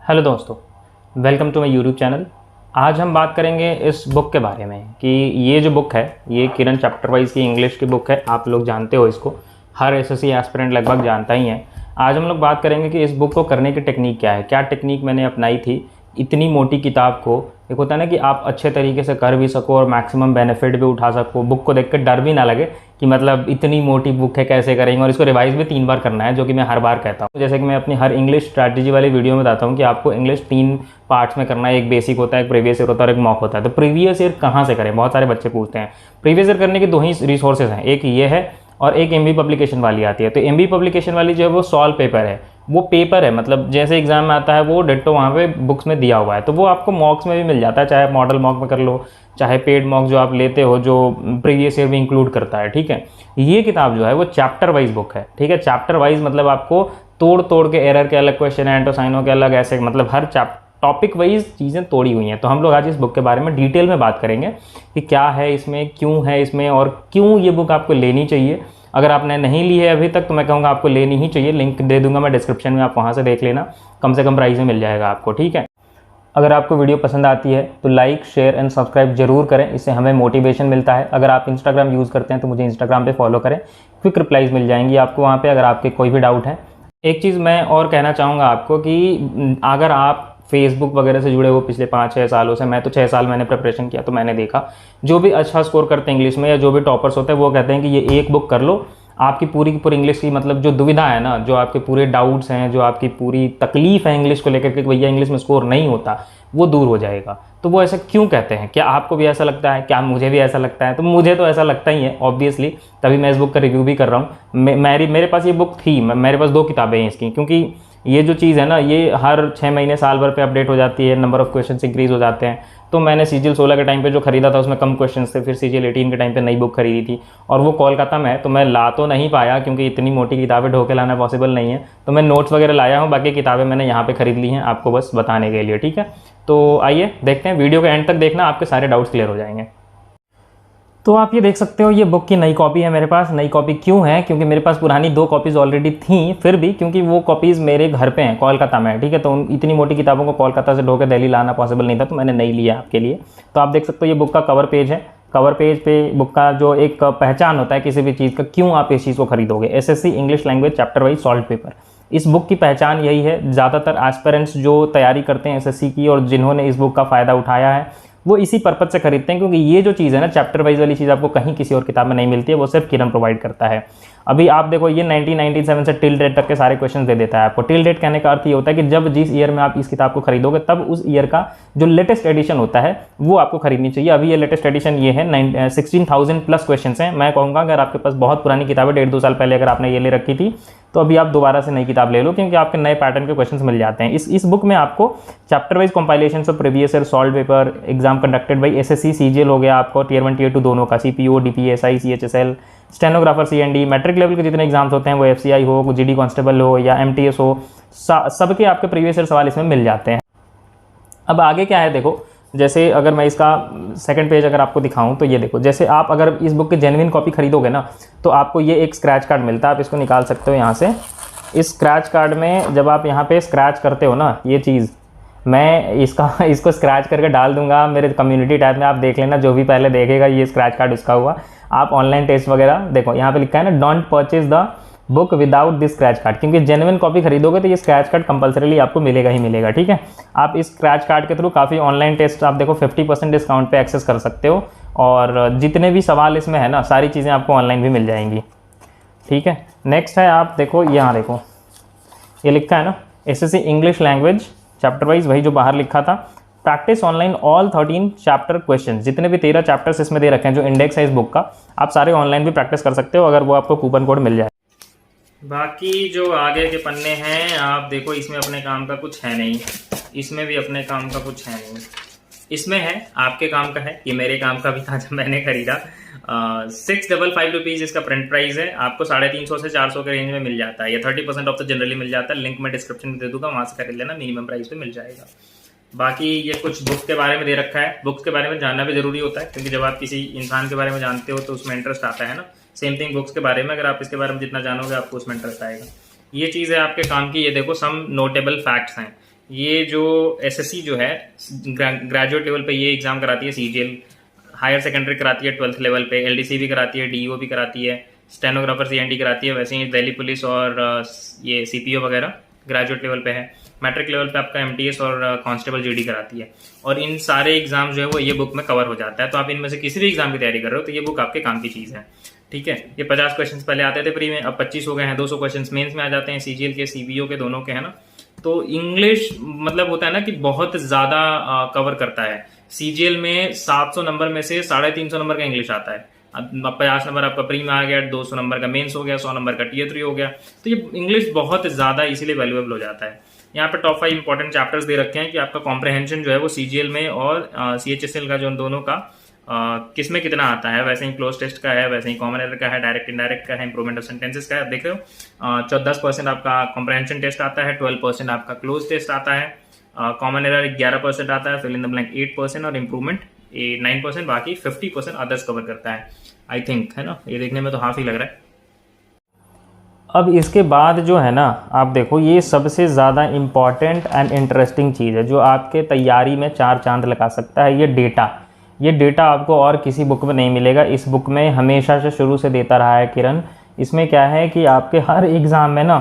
Hello दोस्तों, welcome to my YouTube channel. आज हम बात करेंगे इस बुक के बारे में कि ये जो बुक है ये किरण चैप्टर वाइज की इंग्लिश की बुक है। आप लोग जानते हो इसको, हर एसएससी एस्पिरेंट लगभग जानता ही है। आज हम लोग बात करेंगे कि इस बुक को करने की टेक्निक क्या है, क्या टेक्निक मैंने अपनाई थी इतनी मोटी किताब को। एक होता है ना कि आप अच्छे तरीके से कर भी सको और मैक्सिमम बेनिफिट भी उठा सको, बुक को देख कर डर भी ना लगे कि मतलब इतनी मोटी बुक है कैसे करेंगे, और इसको रिवाइज भी 3 बार करना है, जो कि मैं हर बार कहता हूँ। जैसे कि मैं अपनी हर इंग्लिश स्ट्रैटेजी वाली वीडियो में बताता हूँ कि आपको इंग्लिश 3 पार्ट्स में करना है। एक बेसिक होता है, एक प्रीवियस ईयर होता है और एक मॉक होता है। तो प्रीवियस ईयर कहाँ से करें, बहुत सारे बच्चे पूछते हैं। प्रीवियस ईयर करने के 2 ही रिसोर्सेज हैं, एक ये है और एक एमबी पब्लिकेशन वाली आती है। तो एमबी पब्लिकेशन वाली जो है वो सॉल्व पेपर है, वो पेपर है, मतलब जैसे एग्जाम में आता है वो डिट्टो वहाँ पे बुक्स में दिया हुआ है। तो वो आपको मॉक्स में भी मिल जाता है, चाहे मॉडल मॉक में कर लो, चाहे पेड मॉक जो आप लेते हो जो प्रीवियस ईयर भी इंक्लूड करता है। ठीक है, ये किताब जो है वो चैप्टर वाइज बुक है। ठीक है, चैप्टर वाइज मतलब आपको तोड़ तोड़ के एरर के अलग क्वेश्चन है, एंटोसाइनो के अलग, ऐसे मतलब हर टॉपिक वाइज चीज़ें तोड़ी हुई हैं। तो हम लोग आज इस बुक के बारे में डिटेल में बात करेंगे कि क्या है इसमें, क्यों है इसमें, और क्यों ये बुक आपको लेनी चाहिए। अगर आपने नहीं ली है अभी तक तो मैं कहूँगा आपको लेनी ही चाहिए। लिंक दे दूंगा मैं डिस्क्रिप्शन में, आप वहाँ से देख लेना, कम से कम प्राइस में मिल जाएगा आपको। ठीक है, अगर आपको वीडियो पसंद आती है तो लाइक शेयर एंड सब्सक्राइब जरूर करें, इससे हमें मोटिवेशन मिलता है। अगर आप इंस्टाग्राम यूज़ करते हैं तो मुझे इंस्टाग्राम पे फॉलो करें, क्विक रिप्लाईज मिल जाएंगी आपको वहाँ पे अगर आपके कोई भी डाउट है। एक चीज़ मैं और कहना चाहूँगा आपको कि अगर आप फेसबुक वगैरह से जुड़े हो पिछले 5-6 सालों से, मैं तो 6 साल मैंने प्रिपरेशन किया, तो मैंने देखा जो भी अच्छा स्कोर करते हैं इंग्लिश में या जो भी टॉपर्स होते हैं वो कहते हैं कि ये एक बुक कर लो, आपकी पूरी की पूरी इंग्लिश की मतलब जो दुविधा है ना, जो आपके पूरे डाउट्स हैं, जो आपकी पूरी तकलीफ है इंग्लिश को लेकर के भैया इंग्लिश में स्कोर नहीं होता, वो दूर हो जाएगा। तो वो ऐसा क्यों कहते हैं? क्या आपको भी ऐसा लगता है? क्या मुझे भी ऐसा लगता है? तो मुझे तो ऐसा लगता ही है ऑब्वियसली, तभी मैं इस बुक का रिव्यू भी कर रहा हूँ। मेरे पास ये बुक थी, मेरे पास 2 किताबें हैं इसकी, क्योंकि ये जो चीज़ है ना ये हर 6 महीने साल भर पे अपडेट हो जाती है, नंबर ऑफ क्वेश्चन इंक्रीज हो जाते हैं। तो मैंने सीजीएल 16 के टाइम पे जो खरीदा था उसमें कम क्वेश्चन थे, फिर सीजीएल 18 के टाइम पे नई बुक खरीदी थी और वो कोलकाता में है, तो मैं ला तो नहीं पाया क्योंकि इतनी मोटी किताबें ढो के लाना पॉसिबल नहीं है। तो मैं नोट्स वगैरह लाया हूँ, बाकी किताबें मैंने यहाँ पे खरीद ली हैं आपको बस बताने के लिए। ठीक है, तो आइए देखते हैं, वीडियो के एंड तक देखना, आपके सारे डाउट्स क्लियर हो जाएंगे। तो आप ये देख सकते हो ये बुक की नई कॉपी है मेरे पास। नई कॉपी क्यों है? क्योंकि मेरे पास पुरानी 2 कॉपीज़ ऑलरेडी थी, फिर भी क्योंकि वो कॉपीज़ मेरे घर पे हैं, कोलकाता में। ठीक है, तो इतनी मोटी किताबों को कोलकाता से ढो के दिल्ली लाना पॉसिबल नहीं था, तो मैंने नहीं लिया आपके लिए। तो आप देख सकते हो ये बुक का कवर पेज है। कवर पेज पे बुक का जो एक पहचान होता है किसी भी चीज़ का, क्यों आप इस चीज़ को खरीदोगे, SSC English language chapter wise solve paper, इस बुक की पहचान यही है। ज़्यादातर एस्पिरेंट्स जो तैयारी करते हैं एसएससी की और जिन्होंने इस बुक का फ़ायदा उठाया है वो इसी पर्पज से खरीदते हैं, क्योंकि ये जो चीज़ है ना चैप्टर वाइज वाली चीज़ आपको कहीं किसी और किताब में नहीं मिलती है, वो सिर्फ किरण प्रोवाइड करता है। अभी आप देखो ये 1997 से टिल डेट तक के सारे क्वेश्चन दे देता है आपको। टिल डेट कहने का अर्थ ये होता है कि जब जिस ईयर में आप इस किताब को खरीदोगे तब उस ईयर का जो लेटेस्ट एडिशन होता है वो आपको खरीदनी चाहिए। अभी ये लेटेस्ट एडिशन ये है, 16,000 प्लस क्वेश्चन हैं। मैं कहूँगा अगर आपके पास बहुत पुरानी किताब है, 1.5-2 साल पहले अगर आपने ये ले रखी थी, तो अभी आप दोबारा से नई किताब ले लो, क्योंकि आपके नए पैटर्न के क्वेश्चंस मिल जाते हैं। इस बुक में आपको chapter wise compilation of previous year solve paper, exam conducted by SSC CGL हो गया आपको, टियर 1 टियर 2 दोनों का, CPO DPSI CHSL, stenographer C and D, matric level के जितने एग्जाम्स होते हैं वो एफसीआई हो, जीडी कांस्टेबल हो या एमटीएस हो, सबके आपके प्रीवियस ईयर सवाल इसमें मिल जाते हैं। अब आगे क्या है देखो, जैसे अगर मैं इसका सेकंड पेज अगर आपको दिखाऊं तो ये देखो, जैसे आप अगर इस बुक की जेन्युइन कॉपी खरीदोगे ना तो आपको ये एक स्क्रैच कार्ड मिलता है, आप इसको निकाल सकते हो यहाँ से। इस स्क्रैच कार्ड में जब आप यहाँ पे स्क्रैच करते हो ना, ये चीज़ मैं इसको स्क्रैच करके डाल दूंगा मेरे कम्युनिटी टैब में, आप देख लेना, जो भी पहले देखेगा ये स्क्रैच कार्ड उसका हुआ। आप ऑनलाइन टेस्ट वगैरह देखो, यहाँ पे लिखा है ना, don't purchase the book without this scratch card, क्योंकि जेन्युइन कॉपी खरीदोगे तो ये स्क्रैच कार्ड कंपलसरीली आपको मिलेगा ही मिलेगा। ठीक है, आप इस स्क्रैच कार्ड के थ्रू काफ़ी ऑनलाइन टेस्ट आप देखो 50% डिस्काउंट पे एक्सेस कर सकते हो, और जितने भी सवाल इसमें है ना सारी चीज़ें आपको ऑनलाइन भी मिल जाएंगी। ठीक है, नेक्स्ट है, आप देखो यहाँ देखो ये लिखा है ना, SSC English language chapter wise, वही जो बाहर लिखा था, practice online all 13 chapter question, जितने भी 13 चैप्टर्स इसमें दे रखे हैं, जो इंडेक्स है इस बुक का, आप सारे ऑनलाइन भी प्रैक्टिस कर सकते हो अगर वो आपको कूपन कोड मिल जाए। बाकी जो आगे के पन्ने हैं आप देखो, इसमें अपने काम का कुछ है नहीं, इसमें भी अपने काम का कुछ है नहीं, इसमें है आपके काम का है, ये मेरे काम का भी था जब मैंने खरीदा। 655 रुपीज़ इसका प्रिंट प्राइस है, आपको 350 से 400 के रेंज में मिल जाता है, ये 30% ऑफ तो जनरली मिल जाता है। लिंक मैं डिस्क्रिप्शन में दे दूंगा, वहाँ से खरीद लेना, मिनिमम प्राइस पे मिल जाएगा। बाकी ये कुछ बुक्स के बारे में दे रखा है, बुक्स के बारे में जानना भी जरूरी होता है, क्योंकि जब आप किसी इंसान के बारे में जानते हो तो उसमें इंटरेस्ट आता है ना। सेम थिंग बुक्स के बारे में, अगर आप इसके बारे में जितना जानोगे आपको उसमें इंटरेस्ट आएगा। ये चीज़ है आपके काम की। ये देखो, सम नोटेबल फैक्ट्स हैं, ये जो एसएससी जो है ग्रेजुएट लेवल पे ये एग्जाम कराती है, सीजीएल हायर सेकेंडरी कराती है 12th लेवल पे, एलडीसी भी कराती है, डीईओ भी कराती है, स्टेनोग्राफर सीएनडी कराती है। वैसे ही दिल्ली पुलिस और ये सीपीओ वगैरह ग्रेजुएट लेवल पे है। मैट्रिक लेवल पे आपका एमटीएस और कांस्टेबल जीडी कराती है। और इन सारे एग्जाम जो है वो ये बुक में कवर हो जाता है। तो आप इनमें से किसी भी एग्जाम की तैयारी कर रहे हो तो ये बुक आपके काम की चीज़ है, ठीक है। ये 50 क्वेश्चन पहले आते थे प्री में, अब 25 हो गए हैं। 200 क्वेश्चन मेंस में आ जाते हैं, सीजीएल के सीबीओ के दोनों के, है ना। तो इंग्लिश मतलब होता है ना कि बहुत ज्यादा कवर करता है। सीजीएल में 700 नंबर में से 350 नंबर का इंग्लिश आता है। अब 50 नंबर आपका प्री में आ गया, 200 नंबर का मेंस हो गया, 100 नंबर का टीयर 3 हो गया। तो ये इंग्लिश बहुत ज्यादा इसीलिए वैल्यूएबल हो जाता है। यहाँ पे टॉप 5 इंपॉर्टेंट चैप्टर्स दे रखे हैं कि आपका कॉम्प्रहेंशन जो है वो सीजीएल में और सीएचएसएल का जो दोनों का किस में कितना आता है। वैसे ही क्लोज टेस्ट का है, वैसे ही कॉमन एरर का है, डायरेक्ट इनडायरेक्ट का है, इंप्रूवमेंट ऑफ सेंटेंसेस का है। आप देख रहे हो 10% आपका कॉम्प्रहेंशन टेस्ट आता है, 12% आपका क्लोज टेस्ट आता है, कॉमन एरर 11% आता है, फिल इन द ब्लैंक 8% और इंप्रूवमेंट 9%, बाकी 50% अदर्स कवर करता है, आई थिंक, है ना। ये देखने में तो हाफ ही लग रहा है। अब इसके बाद जो है ना, आप देखो ये सबसे ज़्यादा इम्पॉर्टेंट एंड इंटरेस्टिंग चीज़ है जो आपके तैयारी में 4 चांद लगा सकता है, ये डेटा। ये डेटा आपको और किसी बुक में नहीं मिलेगा। इस बुक में हमेशा से शुरू से देता रहा है किरण। इसमें क्या है कि आपके हर एग्ज़ाम में ना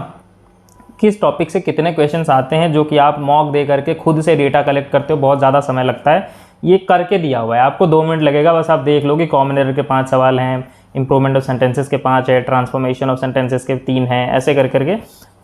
किस टॉपिक से कितने क्वेश्चंस आते हैं, जो कि आप मॉक दे करके खुद से डेटा कलेक्ट करते हो, बहुत ज़्यादा समय लगता है। ये करके दिया हुआ है, आपको 2 मिनट लगेगा, बस आप देख लो कि कॉमन एरर के 5 सवाल हैं, इंप्रूवमेंट ऑफ सेंटेंसेस के 5 है, ट्रांसफॉर्मेशन ऑफ सेंटेंसेस के 3 हैं, ऐसे कर करके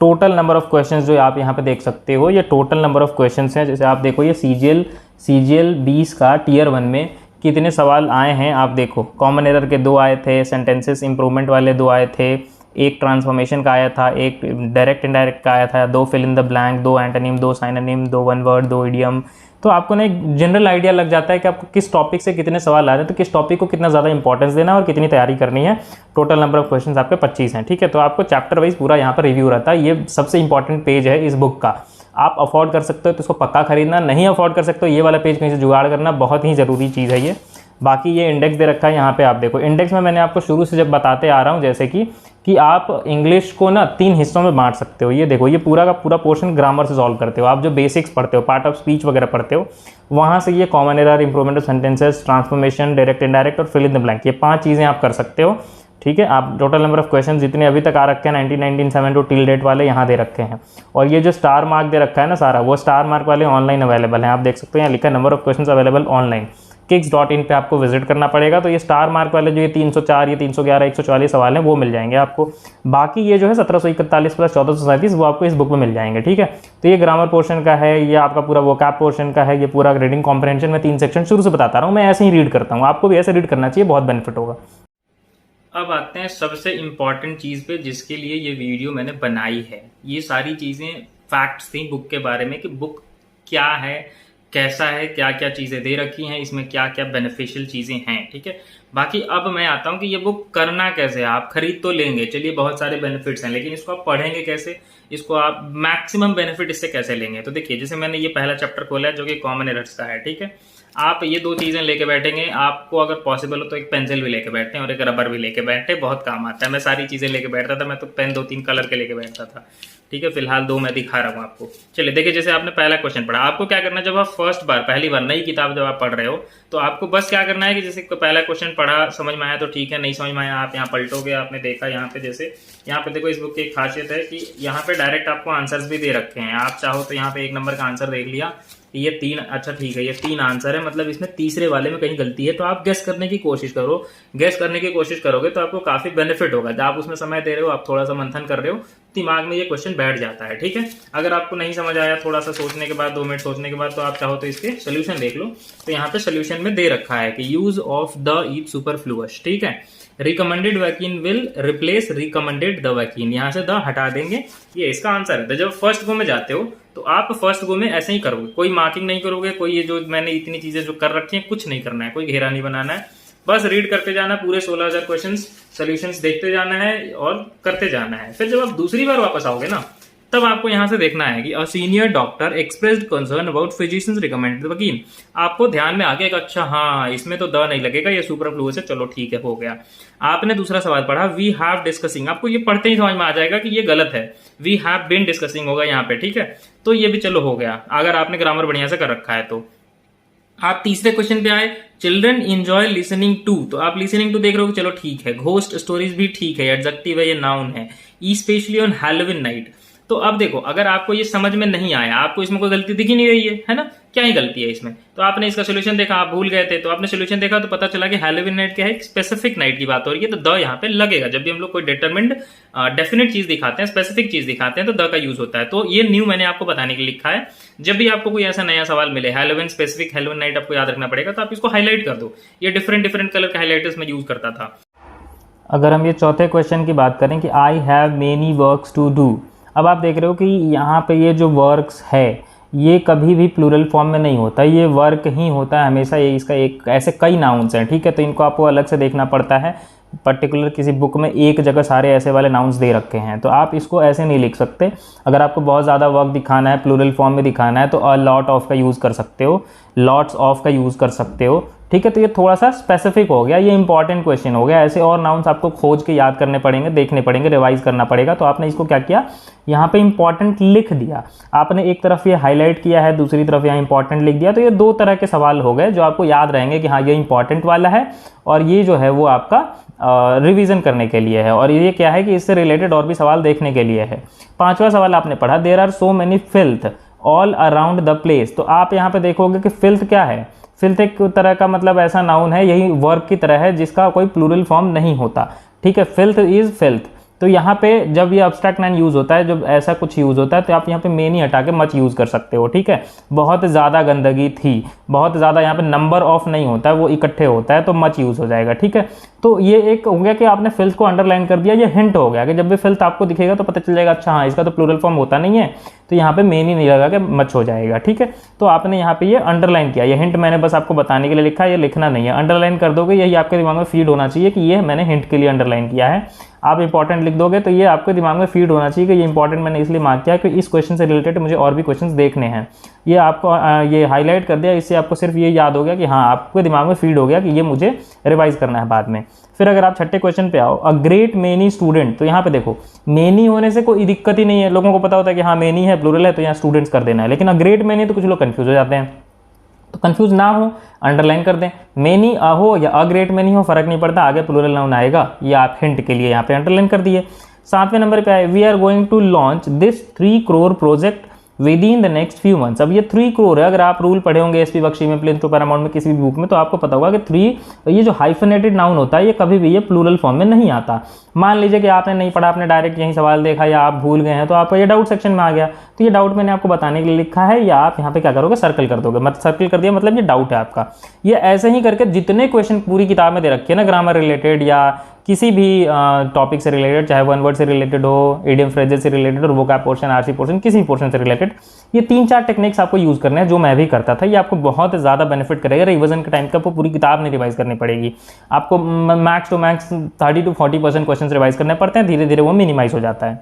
टोटल नंबर ऑफ क्वेश्चंस जो आप यहाँ पे देख सकते हो, ये टोटल नंबर ऑफ क्वेश्चंस हैं। जैसे आप देखो ये सीजीएल 20 का टियर 1 में कितने सवाल आए हैं, आप देखो कॉमन एरर के 2 आए थे, सेंटेंसेस इंप्रूवमेंट वाले 2 आए थे, एक ट्रांसफॉर्मेशन का आया था, एक डायरेक्ट इनडायरेक्ट का आया था, 2 fill in the blank, 2 antonym, 2 synonym, 2 one word, 2 idiom. तो आपको ना एक जनरल आइडिया लग जाता है कि आपको किस टॉपिक से कितने सवाल आ रहे हैं, तो किस टॉपिक को कितना ज़्यादा इंपॉर्टेंस देना है और कितनी तैयारी करनी है। टोटल नंबर ऑफ क्वेश्चंस आपके 25 हैं, ठीक है। तो आपको चैप्टर वाइज पूरा यहाँ पर रिव्यू रहता है। ये सबसे इंपॉर्टेंट पेज है इस बुक का। आप अफोर्ड कर सकते हो तो इसको पक्का खरीदना, नहीं अफोर्ड कर सकते हो ये वाला पेज कहीं से जुगाड़ करना, बहुत ही ज़रूरी चीज़ है ये। बाकी ये इंडेक्स दे रखा है यहाँ पे, आप देखो इंडेक्स में मैंने आपको शुरू से जब बताते आ रहा हूँ, जैसे कि आप इंग्लिश को ना 3 हिस्सों में बांट सकते हो। ये देखो ये पूरा का पूरा पोर्शन ग्रामर से सॉल्व करते हो। आप जो बेसिक्स पढ़ते हो, पार्ट ऑफ स्पीच वगैरह पढ़ते हो, वहाँ से ये common error, improvement of sentences, transformation, direct indirect और फिल इन द ब्लैंक, ये 5 चीज़ें आप कर सकते हो, ठीक है। आप टोटल नंबर ऑफ क्वेश्चन जितने अभी तक आ रखे हैं 1972 टिल डेट वाले यहाँ दे रखे हैं। और ये जो स्टार मार्क दे रखा है ना सारा, वो स्टार मार्क वाले ऑनलाइन अवेलेबल हैं। आप देख सकते हो यहाँ लिखा है number of question available online, kiks.in पे आपको विजिट करना पड़ेगा। तो ये स्टार मार्क वाले जो ये 304, ये 311, 144 सवाल हैं वो मिल जाएंगे आपको। बाकी ये जो है 1741 प्लस 1437 वो आपको इस बुक में मिल जाएंगे, ठीक है। तो ये ग्रामर पोर्शन का है, ये आपका पूरा वोकैब पोर्शन का है, ये पूरा रीडिंग कॉम्प्रहेंशन में 3 सेक्शन शुरू से बताता रहा हूँ, मैं ऐसे ही रीड करता हूँ, आपको भी ऐसे रीड करना चाहिए, बहुत बेनिफिट होगा। अब आते हैं सबसे इंपॉर्टेंट चीज़ पे जिसके लिए ये वीडियो मैंने बनाई है। ये सारी चीज़ें फैक्ट्स थी बुक के बारे में कि बुक क्या है, कैसा है, क्या क्या चीज़ें दे रखी हैं, इसमें क्या क्या बेनिफिशियल चीज़ें हैं, ठीक है। बाकी अब मैं आता हूँ कि ये बुक करना कैसे है। आप खरीद तो लेंगे, चलिए बहुत सारे बेनिफिट्स हैं, लेकिन इसको आप पढ़ेंगे कैसे, इसको आप मैक्सिमम बेनिफिट इससे कैसे लेंगे। तो देखिए जैसे मैंने ये पहला चैप्टर खोला है जो कि कॉमन एरर्स का है, ठीक है। आप ये 2 चीज़ें लेके बैठेंगे, आपको अगर पॉसिबल हो तो एक पेंसिल भी लेके बैठते हैं और एक रबर भी लेके बैठे, बहुत काम आता है। मैं सारी चीज़ें लेके बैठता था, मैं तो पेन 2-3 कलर के लेके बैठता था, ठीक है। फिलहाल 2 मैं दिखा रहा हूँ आपको। चलिए देखिए, जैसे आपने पहला क्वेश्चन पढ़ा, आपको क्या करना है जब आप पहली बार नई किताब जब आप पढ़ रहे हो, तो आपको बस क्या करना है कि जैसे पहला क्वेश्चन पढ़ा, समझ में आया तो ठीक है, नहीं समझ में आया आप यहाँ पलटोगे। आपने देखा यहाँ पे, जैसे यहाँ पे देखो इस बुक की एक खासियत है कि यहाँ पे डायरेक्ट आपको आंसर्स भी दे रखे हैं। आप चाहो तो यहाँ पे 1 नंबर का आंसर देख लिया, ये 3, अच्छा ठीक है, ये 3 आंसर है, मतलब इसमें तीसरे वाले में कहीं गलती है, तो आप गेस करने की कोशिश करो। गेस करने की कोशिश करोगे तो आपको काफी बेनिफिट होगा। जब आप उसमें समय दे रहे हो, आप थोड़ा सा मंथन कर रहे हो, दिमाग में ये क्वेश्चन बैठ जाता है, ठीक है। अगर आपको नहीं समझ आया, थोड़ा सा सोचने के बाद, 2 मिनट सोचने के बाद, तो आप चाहो तो इसके सोल्यूशन देख लो। तो यहाँ पे सोल्यूशन में दे रखा है कि use of the is superfluous, ठीक है। Recommended vaccine will replace recommended the vaccine, यहाँ से द हटा देंगे, ये इसका आंसर है। तो जब फर्स्ट गो में जाते हो तो आप फर्स्ट गो में ऐसे ही करोगे, कोई मार्किंग नहीं करोगे, कोई ये जो मैंने इतनी चीजें जो कर रखी हैं कुछ नहीं करना है, कोई घेरा नहीं बनाना है, बस रीड करते जाना, पूरे 16,000 क्वेश्चन सॉल्यूशंस देखते जाना है और करते जाना है। फिर जब आप दूसरी बार वापस आओगे ना, तब आपको यहाँ से देखना है कि a senior doctor expressed concern about physicians recommended वकील। आपको ध्यान में आ गया कि अच्छा हाँ इसमें तो द नहीं लगेगा, ये सुपरफ्लुअस है, चलो ठीक है हो गया। आपने दूसरा सवाल पढ़ा वी हैव डिस्कसिंग, आपको ये पढ़ते ही समझ में आ जाएगा कि ये गलत है, वी हैव बीन डिस्कसिंग होगा यहाँ पे, ठीक है। तो ये भी चलो हो गया अगर आपने ग्रामर बढ़िया से कर रखा है तो। आप तीसरे क्वेश्चन पे आए, चिल्ड्रन इंजॉय लिसनिंग टू, तो आप लिसनिंग टू देख रहे हो, चलो ठीक है। घोस्ट स्टोरीज भी ठीक है, एडजेक्टिव है, ये नाउन है। स्पेशली ऑन हैलोवीन नाइट, तो अब देखो अगर आपको ये समझ में नहीं आया, आपको इसमें कोई गलती दिख ही नहीं रही है ना, क्या ही गलती है इसमें, तो आपने इसका सोल्यूशन देखा, आप भूल गए थे तो आपने सोल्यूशन देखा तो पता चला कि हैलोवीन नाइट क्या है, एक स्पेसिफिक नाइट की बात हो रही है, तो द यहाँ पे लगेगा। जब भी हम लोग कोई डिटरमिन्ड डेफिनेट चीज दिखाते हैं, स्पेसिफिक चीज दिखाते हैं, तो द का यूज होता है। तो ये न्यू मैंने आपको बताने के लिए लिखा है। जब भी आपको कोई ऐसा नया सवाल मिले, हैलोवीन स्पेसिफिक हैलोवीन नाइट आपको याद रखना पड़ेगा, तो आप इसको हाईलाइट कर दो। ये डिफरेंट कलर के हाईलाइटर्स में यूज करता था। अगर हम ये चौथे क्वेश्चन की बात करें कि I have many works to do, अब आप देख रहे हो कि यहाँ पे ये जो वर्क्स है ये कभी भी प्लूरल फॉर्म में नहीं होता, ये वर्क ही होता है हमेशा। ये इसका एक ऐसे कई नाउन्स हैं, ठीक है, तो इनको आपको अलग से देखना पड़ता है। पर्टिकुलर किसी बुक में एक जगह सारे ऐसे वाले नाउन्स दे रखे हैं, तो आप इसको ऐसे नहीं लिख सकते। अगर आपको बहुत ज़्यादा वर्क दिखाना है, प्लूरल फॉर्म में दिखाना है, तो अ लॉट ऑफ का यूज़ कर सकते हो, लॉट्स ऑफ का यूज़ कर सकते हो, ठीक है। तो ये थोड़ा सा स्पेसिफिक हो गया, ये इंपॉर्टेंट क्वेश्चन हो गया। ऐसे और नाउन्स आपको खोज के याद करने पड़ेंगे, देखने पड़ेंगे, रिवाइज करना पड़ेगा। तो आपने इसको क्या किया, यहाँ पे इंपॉर्टेंट लिख दिया। आपने एक तरफ ये हाईलाइट किया है, दूसरी तरफ यहाँ इंपॉर्टेंट लिख दिया। तो ये दो तरह के सवाल हो गए जो आपको याद रहेंगे कि हाँ ये इंपॉर्टेंट वाला है और ये जो है वो आपका रिवीजन करने के लिए है, और ये क्या है कि इससे रिलेटेड और भी सवाल देखने के लिए है। पांचवा सवाल आपने पढ़ा, there are so many filth all around the place, तो आप यहाँ पे देखोगे कि फिल्थ क्या है। फिल्थ एक तरह का मतलब ऐसा नाउन है, यही वर्क की तरह है जिसका कोई प्लूरल फॉर्म नहीं होता, ठीक है। Filth is filth. तो यहाँ पे जब ये अब्स्ट्रैक्ट नाउन यूज होता है, जब ऐसा कुछ यूज होता है, तो आप यहाँ पे मेनी हटा के मच यूज कर सकते हो, ठीक है। बहुत ज़्यादा गंदगी थी, बहुत ज़्यादा, यहाँ पे नंबर ऑफ नहीं होता है, वो इकट्ठे होता है, तो मच यूज हो जाएगा, ठीक है। तो ये एक हो गया कि आपने फिल्थ को अंडरलाइन कर दिया, ये हिंट हो गया कि जब भी फिल्थ आपको दिखेगा तो पता चल जाएगा अच्छा हाँ इसका तो प्लूरल फॉर्म होता नहीं है, तो यहाँ पे मेनी नहीं लगा कि मच हो जाएगा, ठीक है। तो आपने यहाँ पे ये अंडरलाइन किया, ये हिंट मैंने बस आपको बताने के लिए लिखा है, ये लिखना नहीं है, अंडरलाइन कर दोगे, यही आपके दिमाग में फीड होना चाहिए कि ये मैंने हिंट के लिए अंडरलाइन किया है। आप इंपॉर्टेंट लिख दोगे तो ये आपके दिमाग में फीड होना चाहिए कि ये इंपॉर्टेंट मैंने इसलिए मार्क किया कि इस क्वेश्चन से रिलेटेड मुझे और भी क्वेश्चंस देखने हैं। ये आपको ये हाईलाइट कर दिया, इससे आपको सिर्फ ये याद हो गया कि हाँ आपके दिमाग में फीड हो गया कि ये मुझे रिवाइज करना है बाद में। फिर अगर आप छठे क्वेश्चन पे आओ, अ ग्रेट मेनी स्टूडेंट, तो यहाँ पे देखो मेनी होने से कोई दिक्कत ही नहीं है, लोगों को पता होता है कि हाँ मेनी है, प्लूरल है, तो यहाँ स्टूडेंट्स कर देना है। लेकिन अ ग्रेट मेनी तो कुछ लोग कंफ्यूज हो जाते हैं, तो कंफ्यूज ना हो अंडरलाइन कर दें। मेनी हो या अ ग्रेट मेनी हो फर्क नहीं पड़ता, आगे प्लूरल नाउन आएगा, ये आप हिंट के लिए यहाँ पे अंडरलाइन कर दिए। सातवें नंबर पे आए, we are going to launch this 3 crore project within the next few months. अब ये 3 करोड़ है, अगर आप रूल पढ़े होंगे एसपी बख्शी में, प्लेन टू पैरामाउंट में, किसी भी बुक में, तो आपको पता होगा कि 3 ये जो हाइफनेटेड नाउन होता है ये कभी भी ये प्लूरल फॉर्म में नहीं आता। मान लीजिए कि आपने नहीं पढ़ा, आपने डायरेक्ट यही सवाल देखा या आप भूल गए हैं, तो आपका ये डाउट सेक्शन में आ गया, तो ये डाउट मैंने आपको बताने के लिए लिखा है, या आप यहाँ पे क्या करोगे सर्कल कर दोगे। मतलब सर्कल कर दिया मतलब ये डाउट है आपका। ये ऐसे ही करके जितने क्वेश्चन पूरी किताब में दे रखे हैं ना, ग्रामर रिलेटेड या किसी भी टॉपिक से रिलेटेड, चाहे वन वर्ड से रिलेटेड हो, इडियम फ्रेजेस से रिलेटेड और वोकैब पोर्शन, आरसी पोर्शन, किसी पोर्शन से रिलेटेड, ये 3-4 टेक्निक्स आपको यूज करने हैं, जो मैं भी करता था। ये आपको बहुत ज़्यादा बेनिफिट करेगा रिवीजन के टाइम पे। आपको पूरी किताब नहीं रिवाइज करनी पड़ेगी, आपको max to max 30 to 40% question revise करने पड़ते हैं, धीरे धीरे वो मिनिमाइज हो जाता है।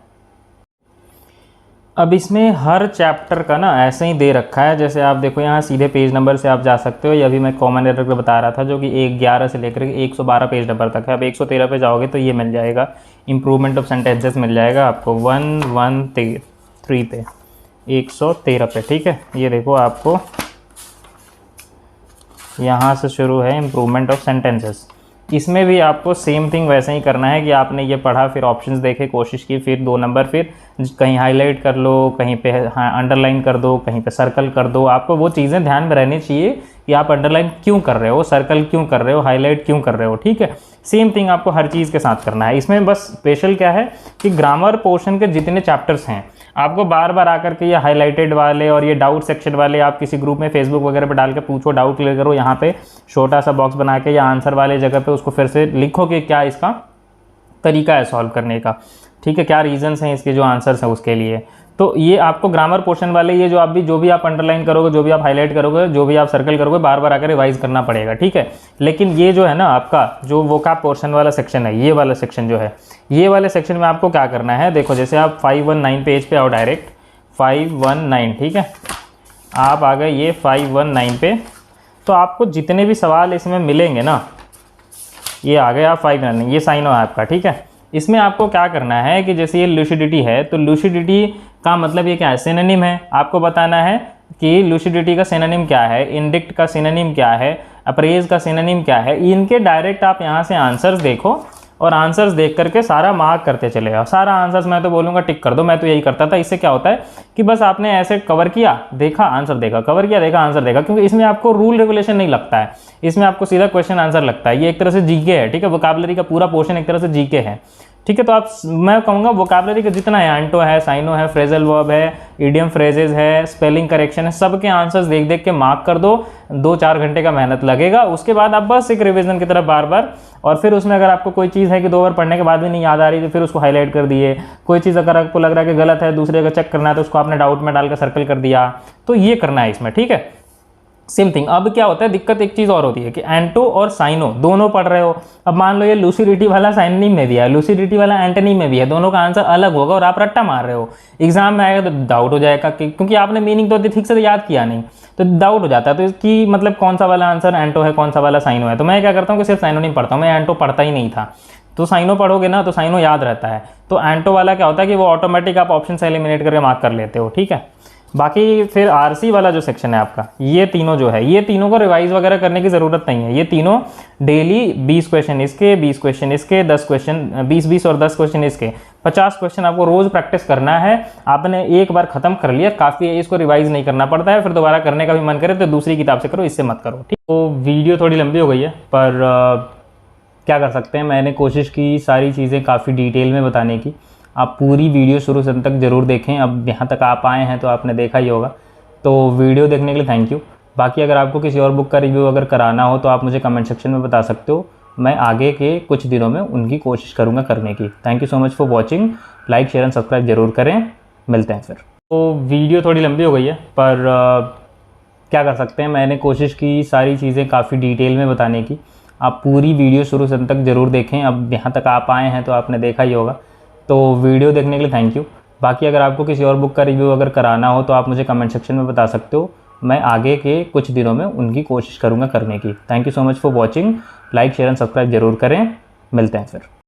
अब इसमें हर चैप्टर का ना ऐसे ही दे रखा है, जैसे आप देखो यहाँ सीधे पेज नंबर से आप जा सकते हो, ये अभी मैं कॉमन एरर का बता रहा था जो कि 11 से लेकर 112 पेज नंबर तक है। अब 113 पे जाओगे तो ये मिल जाएगा, इम्प्रूवमेंट ऑफ सेंटेंसेस मिल जाएगा आपको 113 पे, 113 पे, ठीक है। ये देखो आपको यहाँ से शुरू है इम्प्रूवमेंट ऑफ सेंटेंसेस। इसमें भी आपको सेम थिंग वैसे ही करना है कि आपने ये पढ़ा, फिर ऑप्शंस देखे, कोशिश की, फिर 2 नंबर, फिर कहीं हाईलाइट कर लो, कहीं पे अंडरलाइन कर दो, कहीं पे सर्कल कर दो। आपको वो चीज़ें ध्यान में रहनी चाहिए कि आप अंडरलाइन क्यों कर रहे हो, सर्कल क्यों कर रहे हो, हाईलाइट क्यों कर रहे हो, ठीक है। सेम थिंग आपको हर चीज़ के साथ करना है। इसमें बस स्पेशल क्या है कि ग्रामर पोर्शन के जितने चैप्टर्स हैं आपको बार बार आकर के ये हाईलाइटेड वाले और ये डाउट सेक्शन वाले आप किसी ग्रुप में फेसबुक वगैरह पे डाल के पूछो, डाउट क्लियर करो, यहाँ पे छोटा सा बॉक्स बना के या आंसर वाले जगह पे उसको फिर से लिखो कि क्या इसका तरीका है सॉल्व करने का। ठीक है, क्या रीजंस हैं इसके जो आंसर्स हैं उसके लिए। तो ये आपको ग्रामर पोर्शन वाले ये जो भी आप अंडरलाइन करोगे, जो भी आप हाईलाइट करोगे, जो भी आप सर्कल करोगे, बार बार आकर रिवाइज करना पड़ेगा, ठीक है। लेकिन ये जो है ना आपका जो वोकैब पोर्शन वाला सेक्शन है, ये वाला सेक्शन जो है, ये वाले सेक्शन में आपको क्या करना है, देखो जैसे आप 519 पेज पे आओ, डायरेक्ट 519, ठीक है, आप आ गए ये 519 पे, तो आपको जितने भी सवाल इसमें मिलेंगे ना, ये आ गए आप 519, ये साइनो है आपका, ठीक है। इसमें आपको क्या करना है कि जैसे ये लूसिडिटी है, तो लूसिडिटी का मतलब ये क्या है, सिनोनिम है। आपको बताना है कि लूसिडिटी का सिनोनिम क्या है, इंडिक्ट का सिनोनिम क्या है, अप्रेज का सिनोनिम क्या है। इनके डायरेक्ट आप यहाँ से आंसर्स देखो और आंसर्स देख करके सारा मार्क करते चले जाओ। सारा आंसर्स मैं तो बोलूँगा टिक कर दो, मैं तो यही करता था। इससे क्या होता है कि बस आपने ऐसे कवर किया, देखा, आंसर देखा, कवर किया, देखा, आंसर देखा, क्योंकि इसमें आपको रूल रेगुलेशन नहीं लगता है, इसमें आपको सीधा क्वेश्चन आंसर लगता है। ये एक तरह से जीके है, ठीक है, वोकैबुलरी का पूरा पोर्शन एक तरह से जीके है, ठीक है। तो आप, मैं कहूँगा वोकैबुलरी का जितना है, एंटो है, साइनो है, फ्रेजल वर्ब है, इडियम फ्रेजेस है, स्पेलिंग करेक्शन है, सब के आंसर्स देख देख के मार्क कर दो। 2-4 घंटे का मेहनत लगेगा। उसके बाद आप बस एक रिवीजन की तरफ बार बार, और फिर उसमें अगर आपको कोई चीज़ है कि 2 बार पढ़ने के बाद भी नहीं याद आ रही, तो फिर उसको हाईलाइट कर दिए। कोई चीज़ अगर आपको लग रहा है कि गलत है, दूसरे का चेक करना है, तो उसको आपने डाउट में डालकर सर्कल कर दिया। तो ये करना है इसमें, ठीक है। Same thing. अब क्या होता है, दिक्कत एक चीज़ और होती है कि एंटो और साइनो दोनों पढ़ रहे हो। अब मान लो ये लूसिडिटी वाला साइनिम में भी है, लूसिडिटी वाला एंटोनिम में भी है, दोनों का आंसर अलग होगा और आप रट्टा मार रहे हो। एग्जाम में आएगा तो डाउट हो जाएगा, क्योंकि आपने मीनिंग तो ठीक से याद किया नहीं, तो डाउट हो जाता है। तो इसकी मतलब कौन सा वाला आंसर एंटो है, कौन सा वाला साइनो है। तो मैं क्या करता हूँ कि सिर्फ साइनो नहीं पढ़ता हूँ, मैं एंटो पढ़ता ही नहीं था। तो साइनो पढ़ोगे ना तो साइनो याद रहता है। तो एंटो वाला क्या होता है कि वो ऑटोमेटिक आप ऑप्शन से एलिमिनेट करके मार्क कर लेते हो, ठीक है। बाकी फिर आरसी वाला जो सेक्शन है आपका, ये तीनों जो है, ये तीनों को रिवाइज वगैरह करने की ज़रूरत नहीं है। ये तीनों डेली 20 क्वेश्चन इसके, 20 क्वेश्चन इसके, 10 क्वेश्चन 20-20 और 10 क्वेश्चन इसके, 50 क्वेश्चन आपको रोज़ प्रैक्टिस करना है। आपने एक बार ख़त्म कर लिया काफ़ी है, इसको रिवाइज नहीं करना पड़ता है। फिर दोबारा करने का भी मन करे तो दूसरी किताब से करो, इससे मत करो, ठीक। तो वीडियो थोड़ी लंबी हो गई है, पर क्या कर सकते हैं, मैंने कोशिश की सारी चीज़ें काफ़ी डिटेल में बताने की। आप पूरी वीडियो शुरू से अंत तक ज़रूर देखें। अब यहाँ तक आप आए हैं तो आपने देखा ही होगा। तो वीडियो देखने के लिए थैंक यू। बाकी अगर आपको किसी और बुक का रिव्यू अगर कराना हो तो आप मुझे कमेंट सेक्शन में बता सकते हो। मैं आगे के कुछ दिनों में उनकी कोशिश करूँगा करने की। Thank you so much for watching. Like, share and subscribe जरूर करें। मिलते हैं फिर। तो वीडियो थोड़ी लंबी हो गई है, पर क्या कर सकते हैं, मैंने कोशिश की सारी चीज़ें काफ़ी डिटेल में बताने की। आप पूरी वीडियो शुरू से अंत तक ज़रूर देखें। अब यहाँ तक आप आए हैं तो आपने देखा ही होगा। तो वीडियो देखने के लिए थैंक यू। बाकी अगर आपको किसी और बुक का रिव्यू अगर कराना हो तो आप मुझे कमेंट सेक्शन में बता सकते हो। मैं आगे के कुछ दिनों में उनकी कोशिश करूँगा करने की। Thank you so much for watching. Like, share and subscribe जरूर करें। मिलते हैं फिर।